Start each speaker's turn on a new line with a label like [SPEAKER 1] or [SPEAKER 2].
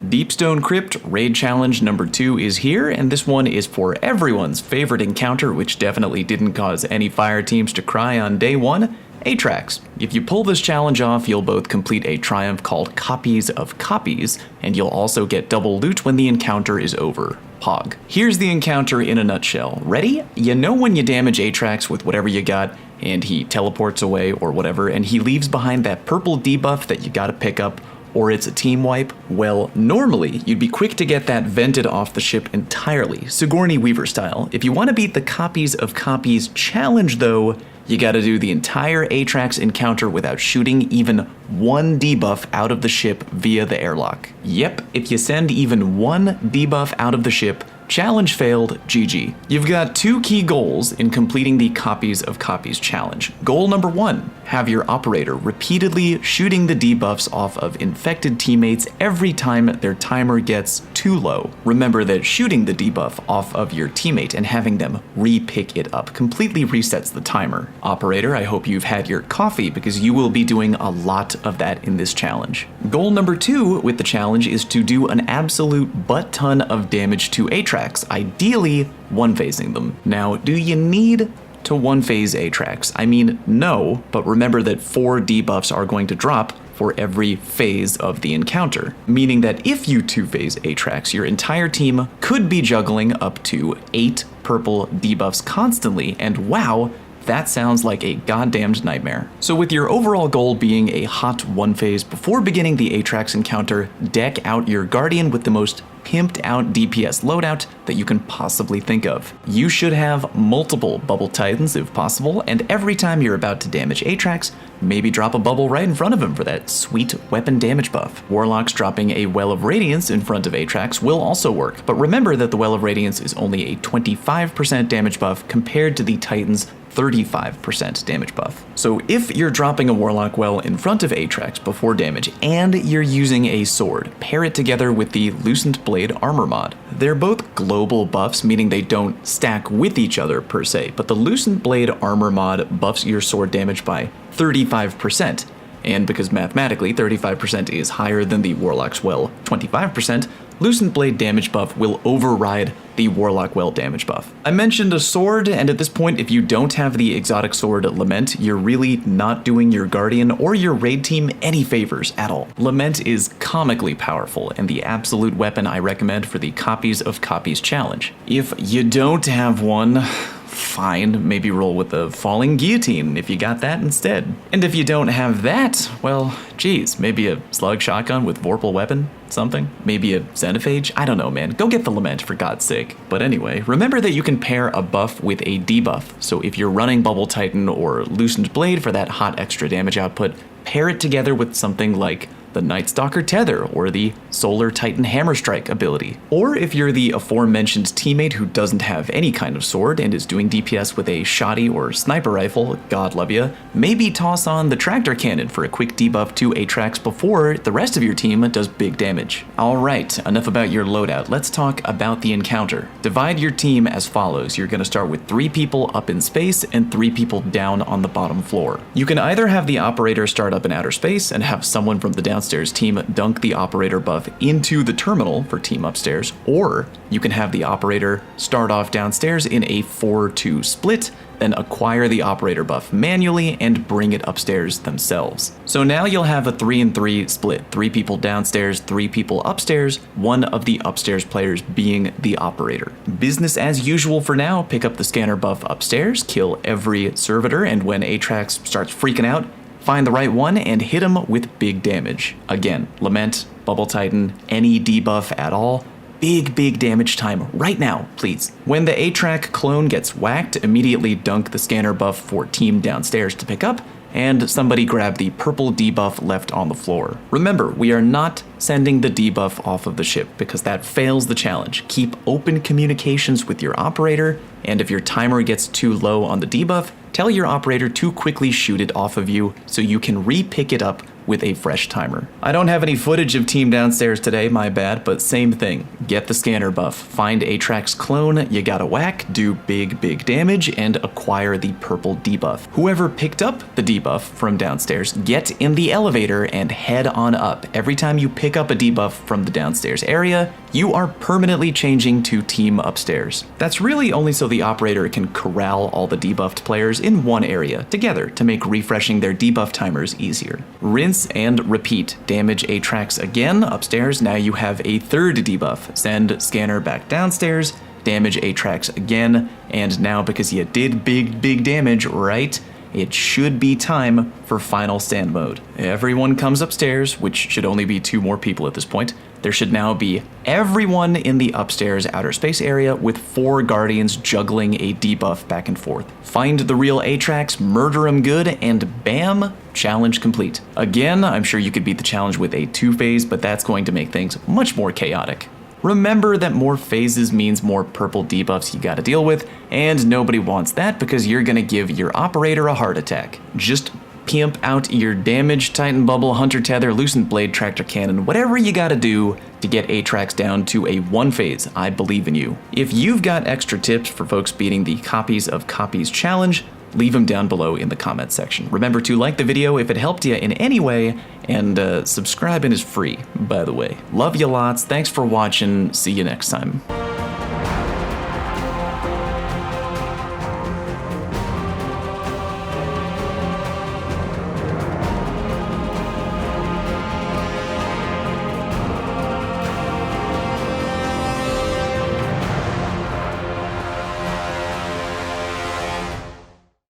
[SPEAKER 1] Deep Stone Crypt Raid Challenge number 2 is here, and this one is for everyone's favorite encounter, which definitely didn't cause any fire teams to cry on day 1, Atraks. If you pull this challenge off, you'll both complete a triumph called Copies of Copies, and you'll also get double loot when the encounter is over. Pog. Here's the encounter in a nutshell. Ready? You know when you damage Atraks with whatever you got, and he teleports away or whatever, and he leaves behind that purple debuff that you gotta pick up, or it's a team wipe? Well, normally, you'd be quick to get that vented off the ship entirely, Sigourney Weaver style. If you want to beat the Copies of Copies challenge though, you gotta do the entire Atraks encounter without shooting even one debuff out of the ship via the airlock. Yep, if you send even one debuff out of the ship, challenge failed, GG. You've got 2 key goals in completing the Copies of Copies challenge. Goal number 1, have your operator repeatedly shooting the debuffs off of infected teammates every time their timer gets too low. Remember that shooting the debuff off of your teammate and having them re-pick it up completely resets the timer. Operator, I hope you've had your coffee because you will be doing a lot of that in this challenge. Goal number 2 with the challenge is to do an absolute butt ton of damage to Atraks. Ideally, one-phasing them. Now, do you need to one-phase Atraks? I mean, no, but remember that 4 debuffs are going to drop for every phase of the encounter, meaning that if you 2-phase Atraks, your entire team could be juggling up to 8 purple debuffs constantly, and wow, that sounds like a goddamned nightmare. So with your overall goal being a hot one phase before beginning the Atraks encounter, deck out your Guardian with the most pimped out DPS loadout that you can possibly think of. You should have multiple bubble titans if possible, and every time you're about to damage Atraks, maybe drop a bubble right in front of him for that sweet weapon damage buff. Warlocks dropping a Well of Radiance in front of Atraks will also work, but remember that the Well of Radiance is only a 25% damage buff compared to the Titan's 35% damage buff. So if you're dropping a Warlock Well in front of Atraks before damage and you're using a sword, pair it together with the Lucent Blade armor mod. They're both global buffs, meaning they don't stack with each other per se, but the Lucent Blade armor mod buffs your sword damage by 35%. And because mathematically 35% is higher than the Warlock's Well 25%, Lucent Blade damage buff will override the Warlock Well damage buff. I mentioned a sword, and at this point, if you don't have the exotic sword Lament, you're really not doing your Guardian or your raid team any favors at all. Lament is comically powerful and the absolute weapon I recommend for the Copies of Copies challenge. If you don't have one, fine, maybe roll with the Falling Guillotine if you got that instead. And if you don't have that, well, geez, maybe a Slug Shotgun with Vorpal Weapon? Something? Maybe a Xenophage? I don't know, man. Go get the Lament for God's sake. But anyway, remember that you can pair a buff with a debuff. So if you're running Bubble Titan or Loosened Blade for that hot extra damage output, pair it together with something like the Night Stalker Tether or the Solar Titan Hammer Strike ability. Or if you're the aforementioned teammate who doesn't have any kind of sword and is doing DPS with a shoddy or sniper rifle, God love ya, maybe toss on the Tractor Cannon for a quick debuff to Atraks before the rest of your team does big damage. Alright, enough about your loadout, let's talk about the encounter. Divide your team as follows. You're gonna start with 3 people up in space and 3 people down on the bottom floor. You can either have the operator start up in outer space and have someone from the downstairs team dunk the operator buff into the terminal for team upstairs, or you can have the operator start off downstairs in a 4-2 split, then acquire the operator buff manually and bring it upstairs themselves. So now you'll have a 3-3 split, 3 people downstairs, 3 people upstairs, one of the upstairs players being the operator. Business as usual for now, pick up the scanner buff upstairs, kill every servitor, and when Atraks starts freaking out, find the right one and hit him with big damage. Again, Lament, Bubble Titan, any debuff at all, big damage time right now, please. When the Atrak clone gets whacked, immediately dunk the scanner buff for team downstairs to pick up, and somebody grab the purple debuff left on the floor. Remember, we are not sending the debuff off of the ship because that fails the challenge. Keep open communications with your operator, and if your timer gets too low on the debuff, tell your operator to quickly shoot it off of you so you can re-pick it up with a fresh timer. I don't have any footage of Team Downstairs today, my bad, but same thing. Get the scanner buff, find Atraks clone, you gotta whack, do big damage, and acquire the purple debuff. Whoever picked up the debuff from downstairs, get in the elevator and head on up. Every time you pick up a debuff from the downstairs area, you are permanently changing to Team Upstairs. That's really only so the operator can corral all the debuffed players in one area together to make refreshing their debuff timers easier. Rinse and repeat. Damage Atraks again upstairs, now you have a third debuff. Send scanner back downstairs, damage Atraks again, and now because you did big damage, right? It should be time for final stand mode. Everyone comes upstairs, which should only be 2 more people at this point. There should now be everyone in the upstairs outer space area with 4 guardians juggling a debuff back and forth. Find the real Atraks, murder him good, and bam, challenge complete. Again, I'm sure you could beat the challenge with a 2-phase, but that's going to make things much more chaotic. Remember that more phases means more purple debuffs you gotta deal with, and nobody wants that because you're gonna give your operator a heart attack. Just pimp out your damage, Titan Bubble, Hunter Tether, Loosened Blade, Tractor Cannon, whatever you gotta do to get Atraks down to a 1-phase. I believe in you. If you've got extra tips for folks beating the Copies of Copies challenge, leave them down below in the comments section. Remember to like the video if it helped you in any way, and subscribing is free, by the way. Love you lots, thanks for watching, see you next time.